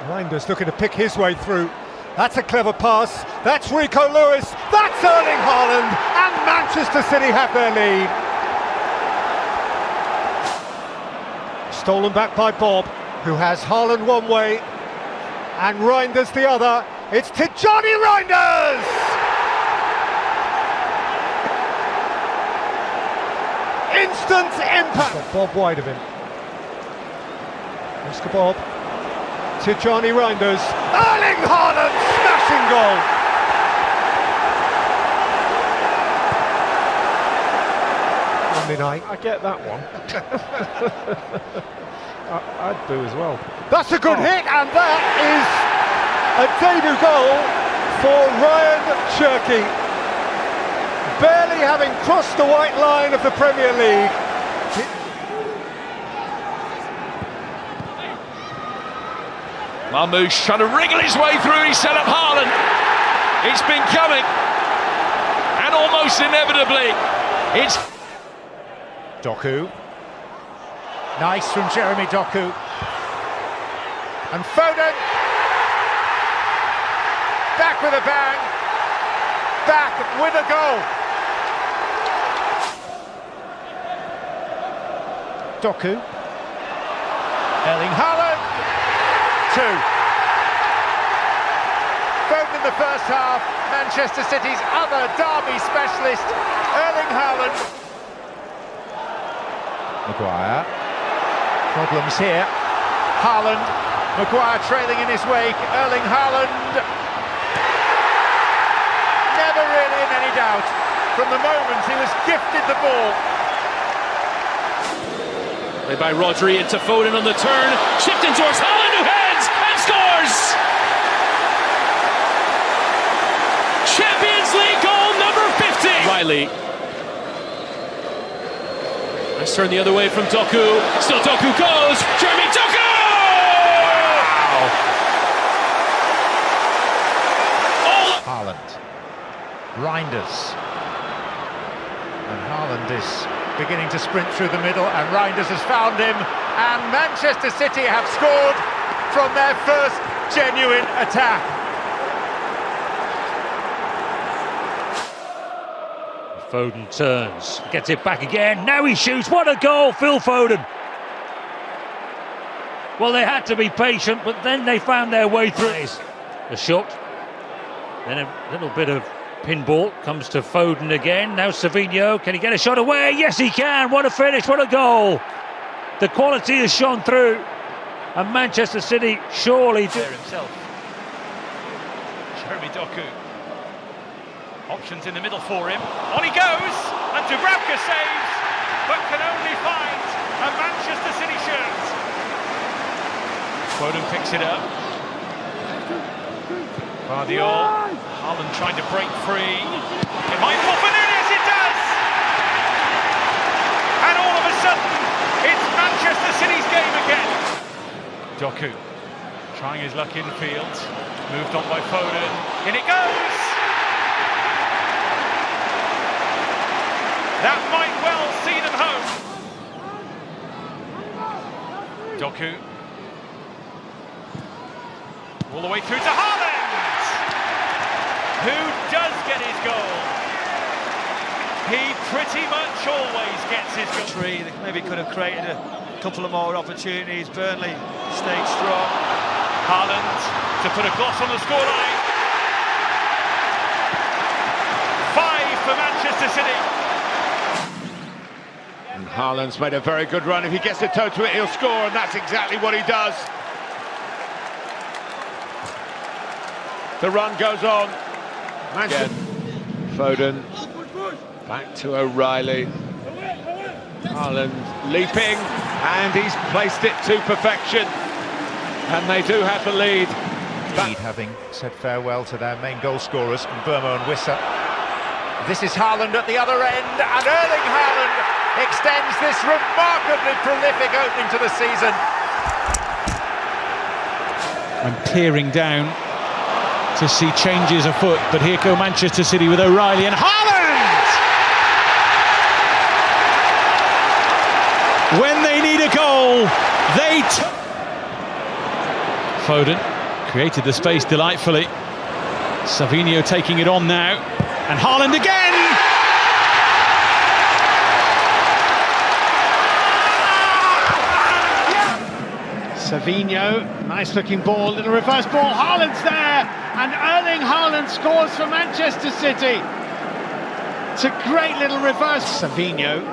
Reinders looking to pick his way through. That's a clever pass. That's Rico Lewis. That's Erling Haaland. And Manchester City have their lead. Stolen back by Bob, who has Haaland one way and Reinders the other. It's Tijani Reinders! Instant impact. Got Bob wide of him. Oscar Bob. Tijani Reinders. Erling Haaland, smashing goal. Monday night. I get that one. I'd boo as well. That's a good hit, and that is a debut goal for Ryan Cherki. Barely having crossed the white line of the Premier League. Marmoush trying to wriggle his way through, he set up Haaland. It's been coming, and almost inevitably, it's... Doku. Nice from Jeremy Doku. And Foden. Back with a bang. Back with a goal. Doku. Erling Haaland. 2. Foden in the first half. Manchester City's other derby specialist, Erling Haaland. Maguire. Problems here. Haaland. Maguire trailing in his wake. Erling Haaland. Never really in any doubt from the moment he was gifted the ball. Played by Rodri into Foden on the turn. Chipped in towards Haaland, who heads and scores! Champions League goal number 50! Riley. Nice turn the other way from Doku. Still Doku goes. Jeremy Doku! Wow! Haaland. Reinders. And Haaland is beginning to sprint through the middle, and Reinders has found him. And Manchester City have scored from their first genuine attack. Foden turns, gets it back again, now he shoots, what a goal, Phil Foden! Well, they had to be patient, but then they found their way through. A shot, then a little bit of pinball, comes to Foden again, now Savinho, can he get a shot away? Yes he can, what a finish, what a goal! The quality has shone through, and Manchester City surely do. Himself. Jeremy Doku. Options in the middle for him. On he goes, and Dubravka saves, but can only find a Manchester City shirt. Foden picks it up. Guardiola. Haaland trying to break free. It might fall for Nunes, it does! And all of a sudden, it's Manchester City's game again. Doku trying his luck infield. Moved on by Foden. In it goes! That might well see them home. Doku. All the way through to Haaland! Who does get his goal? He pretty much always gets his goal. They maybe could have created a couple of more opportunities. Burnley stayed strong. Haaland to put a gloss on the scoreline. 5 for Manchester City. And Haaland's made a very good run. If he gets the toe to it, he'll score, and that's exactly what he does. The run goes on. Again, Foden, back to O'Reilly. Haaland leaping, and he's placed it to perfection. And they do have the lead. Having said farewell to their main goal scorers, Burmo and Wissa. This is Haaland at the other end, and Erling Haaland extends this remarkably prolific opening to the season. And peering down to see changes afoot, but here go Manchester City with O'Reilly and Haaland! When they need a goal, they... Foden. Created the space delightfully. Savinho taking it on now. And Haaland again! Savinho, nice looking ball, little reverse ball, Haaland's there, and Erling Haaland scores for Manchester City. It's a great little reverse. Savinho,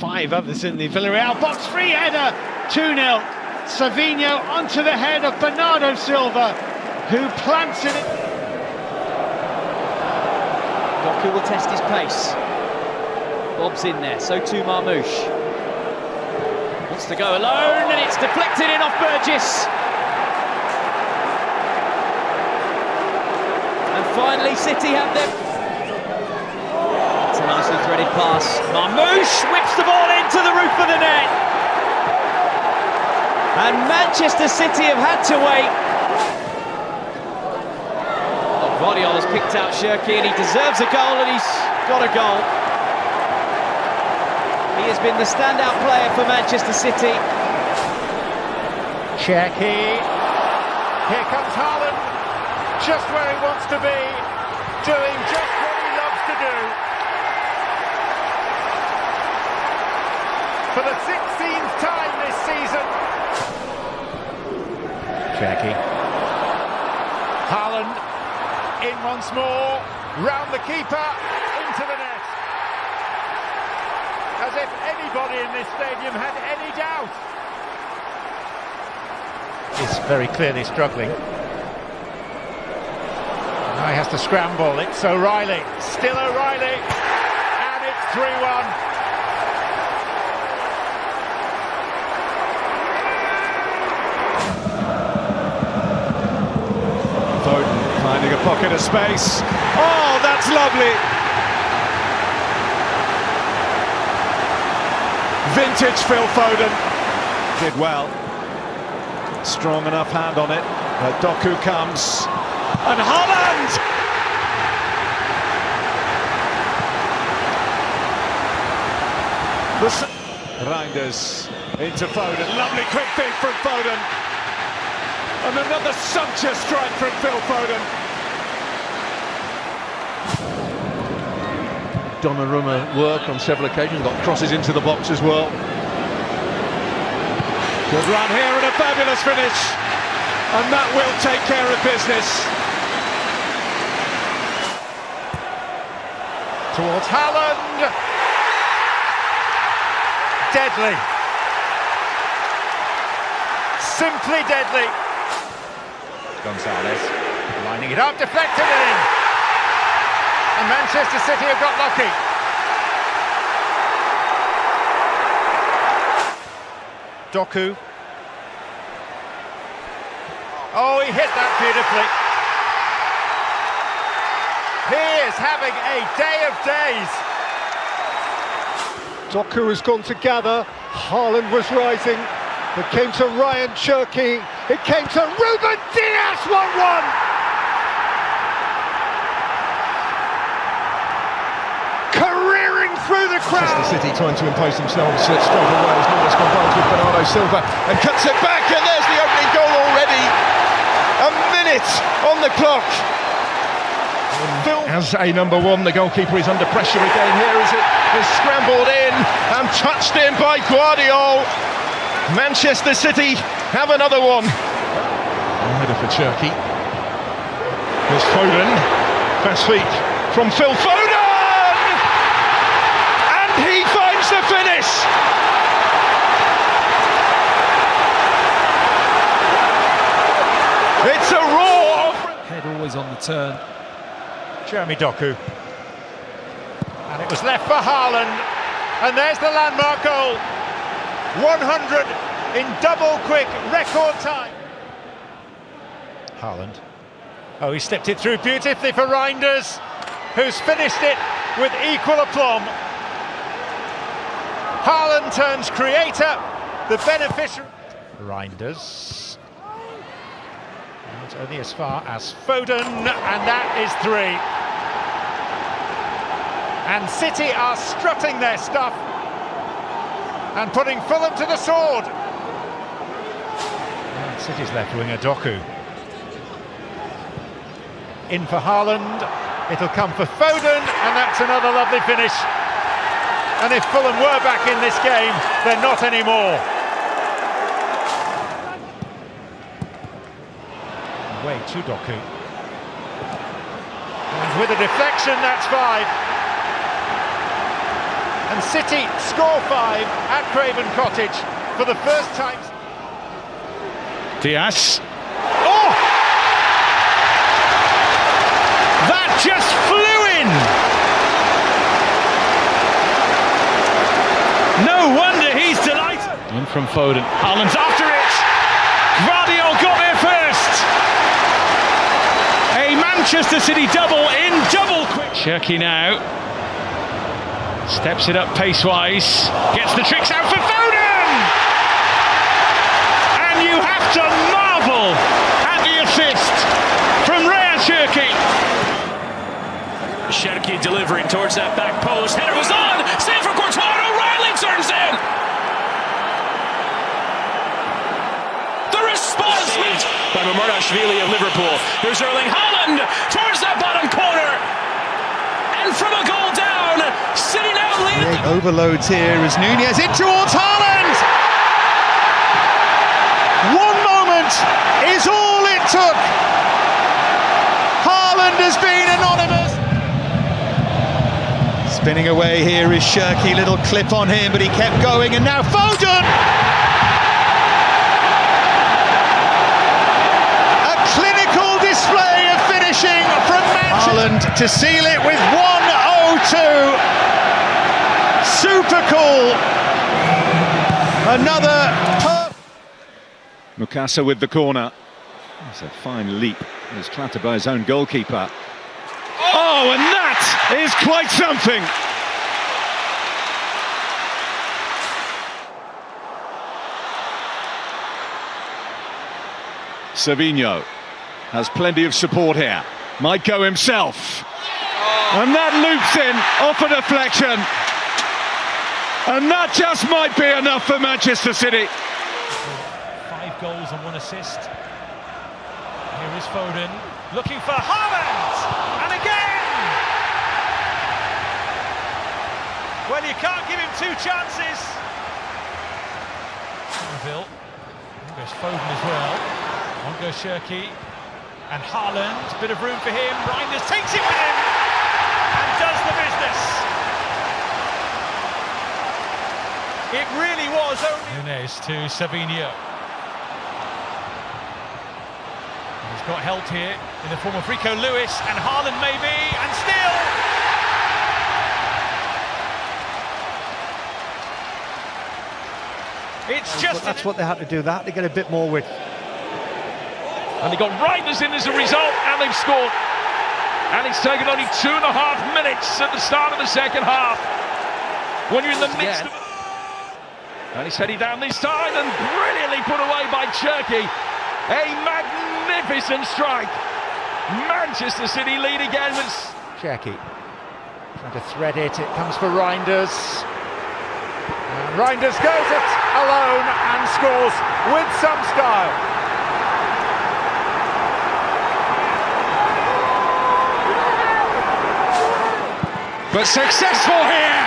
5 others in the Villarreal box, free header, 2-0. Savinho onto the head of Bernardo Silva, who plants it. Doku will test his pace. Bob's in there, so too Marmoush. Wants to go alone, and it's deflected in off Burgess. And finally City have them. It's a nicely threaded pass. Marmoush whips the ball into the roof of the net. And Manchester City have had to wait. Guardiola has picked out Shirky, and he deserves a goal, and he's got a goal. He has been the standout player for Manchester City. Cherky. Here comes Haaland, just where he wants to be, doing just what he loves to do. For the 16th time this season. Cherky. Haaland in once more, round the keeper, into the net. As if anybody in this stadium had any doubt. He's very clearly struggling. Now he has to scramble. It's O'Reilly. Still O'Reilly. And it's 3-1. Foden finding a pocket of space. Oh, that's lovely. Vintage Phil Foden. Did well. Strong enough hand on it. But Doku comes. And Haaland! Reinders into Foden. Lovely quick feed from Foden. And another sumptuous strike from Phil Foden. Donnarumma work on several occasions, got crosses into the box as well. Good run here and a fabulous finish. And that will take care of business. Towards Haaland. Deadly. Simply deadly. Gonzalez lining it up, deflected it in. And Manchester City have got lucky. Doku. Oh, he hit that beautifully. He is having a day of days. Doku has gone to gather. Haaland was rising. It came to Ryan Cherky. It came to Ruben Dias, 1-1. Careering through the crowd. Manchester City trying to impose themselves straight away as Nunes combines with Bernardo Silva and cuts it back, and there's the opening goal already. A minute on the clock. As a number one, the goalkeeper is under pressure again here as it is scrambled in and touched in by Guardiola. Manchester City have another one. Header for Cherky. There's Foden. Fast feet from Phil Foden! And he finds the finish! It's a roar! Head always on the turn. Jeremy Doku. And it was left for Haaland. And there's the landmark goal. 100 in double quick record time. Haaland. Oh, he stepped it through beautifully for Reinders, who's finished it with equal aplomb. Haaland turns creator, the beneficiary. Reinders. Not only as far as Foden, and that is 3. And City are strutting their stuff and putting Fulham to the sword. And City's left winger Doku. in for Haaland, it'll come for Foden, and that's another lovely finish. And if Fulham were back in this game, they're not anymore. Away to Doku. And with a deflection, that's 5. And City score 5 at Craven Cottage for the first time. Diaz. Oh! That just flew in! No wonder he's delighted. In from Foden. Haaland's after it. Guardiola got there first. A Manchester City double in double quick. Cherky now. Steps it up pace-wise. Gets the tricks out for Foden! And you have to marvel at the assist from Cherky. Cherky delivering towards that back post. Header was on. Save for Courtois. O'Reilly turns in. The response by Mamardashvili of Liverpool. There's Erling Haaland towards that bottom corner. And from a goal down, City now lead. Overloads here as Nunez in towards Haaland. 1 moment is all it took. Haaland has been anonymous. Spinning away here is Cherky, little clip on him, but he kept going, and now Foden! A clinical display of finishing from Haaland to seal it with 1-0-2. Super cool. Another... Mukasa with the corner. It's a fine leap. He's trapped by his own goalkeeper. Oh, and that is quite something. Savinho has plenty of support here. Might go himself. And that loops in off a deflection. And that just might be enough for Manchester City. 5 goals and 1 assist. Here is Foden, looking for Haaland, and again! Well, you can't give him 2 chances. Bill, on goes Foden as well, on goes Cherky, and Haaland, bit of room for him, Reinders takes it with him, and does the business. It really was only... Nunez to Savinho. He's got help here in the form of Rico Lewis and Haaland maybe, and still! It's just... That's what they had to do, they had to get a bit more width. And they got Reinders in as a result, and they've scored. And it's taken only 2.5 minutes at the start of the second half. When you're in the midst of... And he's heading down this time, and brilliantly put away by Cherky. A magnificent strike. Manchester City lead again with... Cherky trying to thread it, it comes for Reinders. And Reinders goes it alone and scores with some style. But successful here.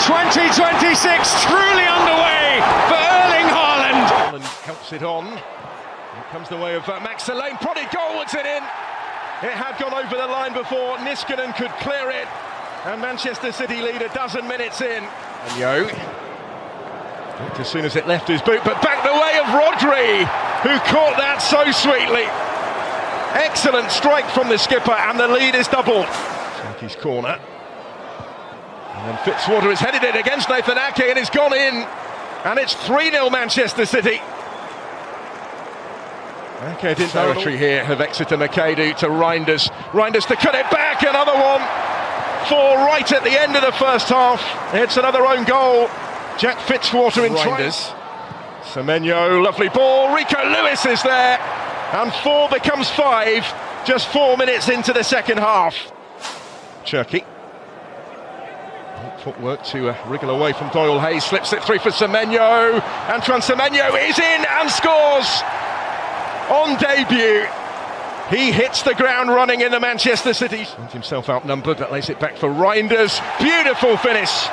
2026 truly underway for Erling Haaland. Haaland helps it on. Here comes the way of Max Lane. Prodded goal, it's it in. It had gone over the line before. Niskanen could clear it. And Manchester City lead 12 minutes in. And Yo. Looked as soon as it left his boot, but back the way of Rodri, who caught that so sweetly. Excellent strike from the skipper, and the lead is doubled. Cherky's corner. And then Fitzwater has headed it against Nathan Ake, and it's gone in. And it's 3-0 Manchester City. Ake did territory here of Exeter Makeda to Reinders. Reinders to cut it back, another one. 4 right at the end of the first half. It's another own goal. Jack Fitzwater in Reinders. Semenyo, lovely ball. Rico Lewis is there. And 4 becomes 5. Just 4 minutes into the second half. Cherky. Footwork to wriggle away from Doyle Hayes, slips it through for Semenyo, and Semenyo is in and scores on debut. He hits the ground running in the Manchester City. Finds himself outnumbered, that lays it back for Reinders. Beautiful finish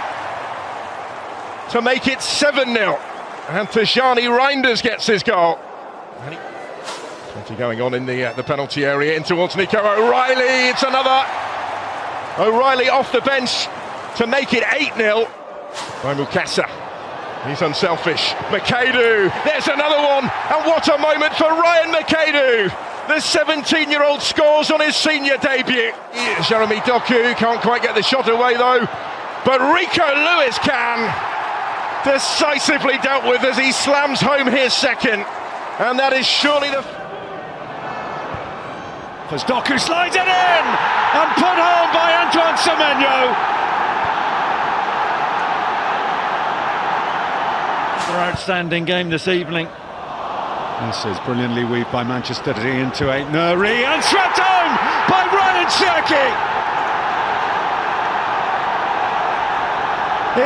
to make it 7-0. And Tijani Reinders gets his goal. Plenty going on in the penalty area, in towards Nico O'Reilly. It's another. O'Reilly off the bench to make it 8-0 by Mukasa. He's unselfish. McAdoo, there's another one. And what a moment for Ryan McAdoo. The 17-year-old scores on his senior debut. Jeremy Doku can't quite get the shot away though, but Rico Lewis can. Decisively dealt with as he slams home his second. And that is surely the... As Doku slides it in and put home by Antoine Semenyo. Another outstanding game this evening. This is brilliantly weaved by Manchester City into a Nuri and swept home by Ryan Cherki.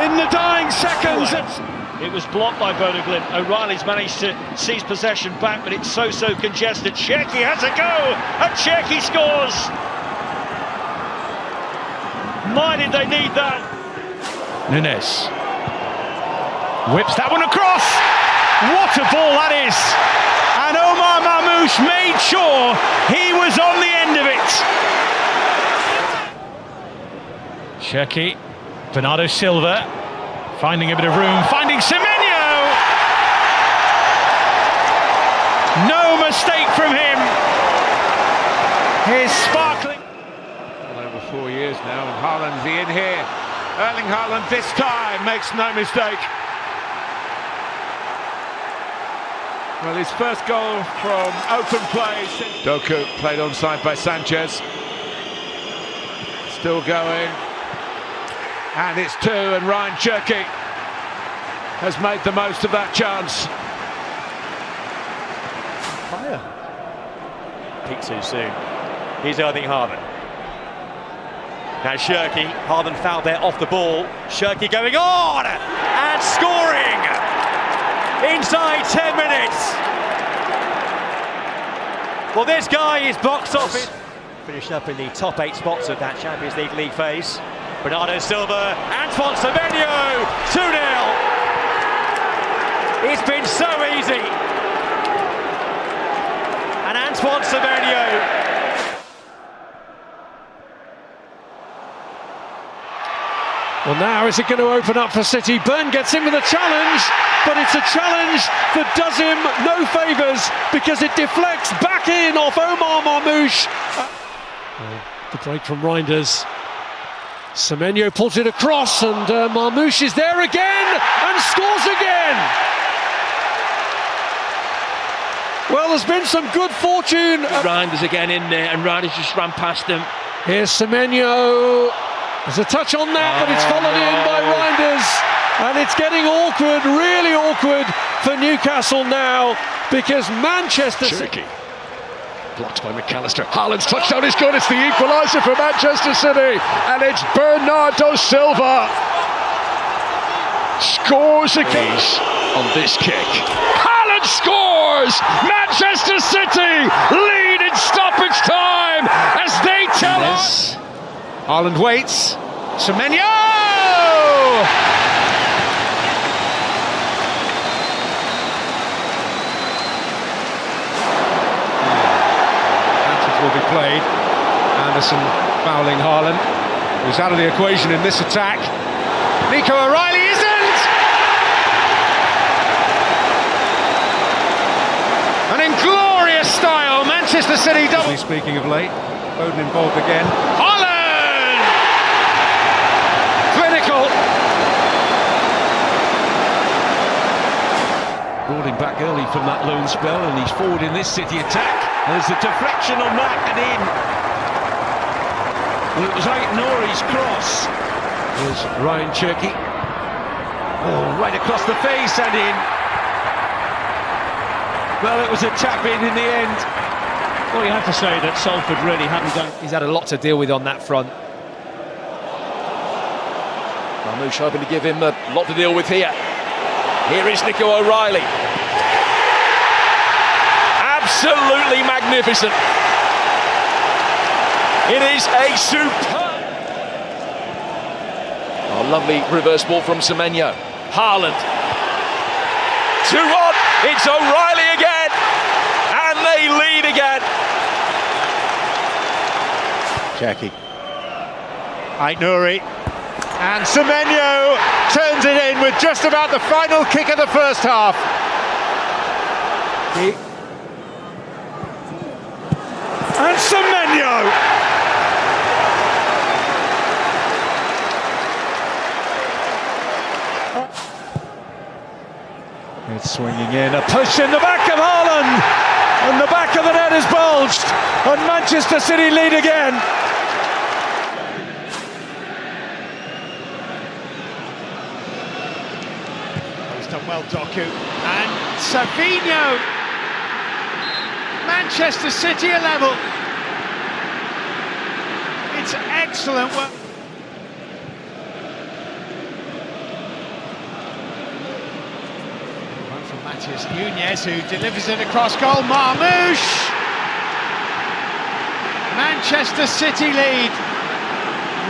In the dying seconds. It was blocked by Bodeglin. O'Reilly's managed to seize possession back, but it's so congested. Cherki has a go, and Cherki scores. My, did they need that? Nunes whips that one across. What a ball that is! And Omar Mamouche made sure he was on the end of it. Cherki, Bernardo Silva, finding a bit of room, finding Semenyo! No mistake from him. His sparkling... Well, over 4 years now, and Haaland's in here. Erling Haaland this time makes no mistake. Well, his first goal from open play. Doku played onside by Sanchez. Still going. And it's 2, and Ryan Cherki has made the most of that chance. Fire. Peak too soon. Here's Erling Haaland. Now Cherki, Haaland fouled there off the ball. Cherki going on and scoring inside 10 minutes. Well, this guy is box office. Finished up in the top 8 spots of that Champions League phase. Bernardo Silva, Antoine Semenyo, 2-0. It's been so easy. And Antoine Semenyo. Well, now is it going to open up for City? Burn gets in with a challenge, but it's a challenge that does him no favours because it deflects back in off Omar Mamouche. The break from Reinders. Semenyo pulls it across, and Mamouche is there again and scores again. Well, there's been some good fortune. Reinders again in there, and Reinders just ran past him. Here's Semenyo. There's a touch on that, but it's followed in by Reinders. And it's getting awkward, really awkward for Newcastle now, because Manchester City... Blocked by McAllister. Haaland's touchdown is good. It's the equaliser for Manchester City. And it's Bernardo Silva. Scores again on this kick. Haaland scores! Manchester City lead in stoppage time as they tell us. Haaland waits. Semenyo! Will be played. Anderson fouling Haaland, who's out of the equation in this attack. Nico O'Reilly isn't! And in glorious style, Manchester City double. Speaking of late, Foden involved again. Haaland! Clinical! Brought him back early from that loan spell, and he's forward in this City attack. There's a deflection on that and in. Well, it was Nori's cross. There's Ryan Cherki. Oh, right across the face and in. Well, it was a tap in the end. Well, you have to say that Salford really haven't done... He's had a lot to deal with on that front. Mamouche hoping to give him a lot to deal with here. Here is Nico O'Reilly. Absolutely magnificent. It is a superb. Oh, lovely reverse ball from Semenyo. Haaland. 2-1. It's O'Reilly again. And they lead again. Cherki. Aït-Nouri. And Semenyo turns it in with just about the final kick of the first half. And Semenyo! It's swinging in, a push in the back of Haaland! And the back of the net is bulged, and Manchester City lead again. He's done well, Doku. And Savinho. Manchester City are level. It's excellent work. One from Matheus Nunes, who delivers it across goal. Marmoush. Manchester City lead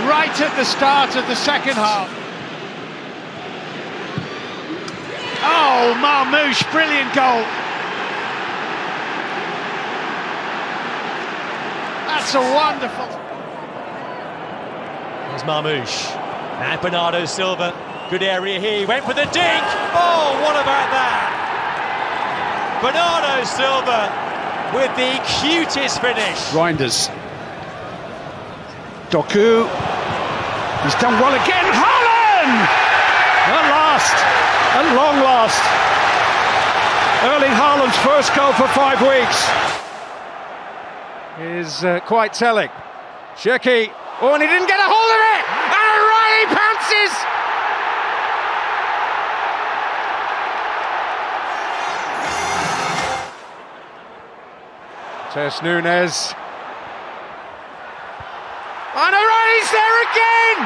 right at the start of the second half. Oh, Marmoush, brilliant goal. That's a wonderful. There's Marmoush. And Bernardo Silva. Good area here. He went for the dink. Oh, what about that? Bernardo Silva with the cutest finish. Reinders. Doku. He's done well again. Haaland! At last. At long last. Erling Haaland's first goal for 5 weeks. Is quite telling. Cherki. Oh, and he didn't get a hold of it! And O'Reilly pounces! Matheus Nunes. And O'Reilly's there again!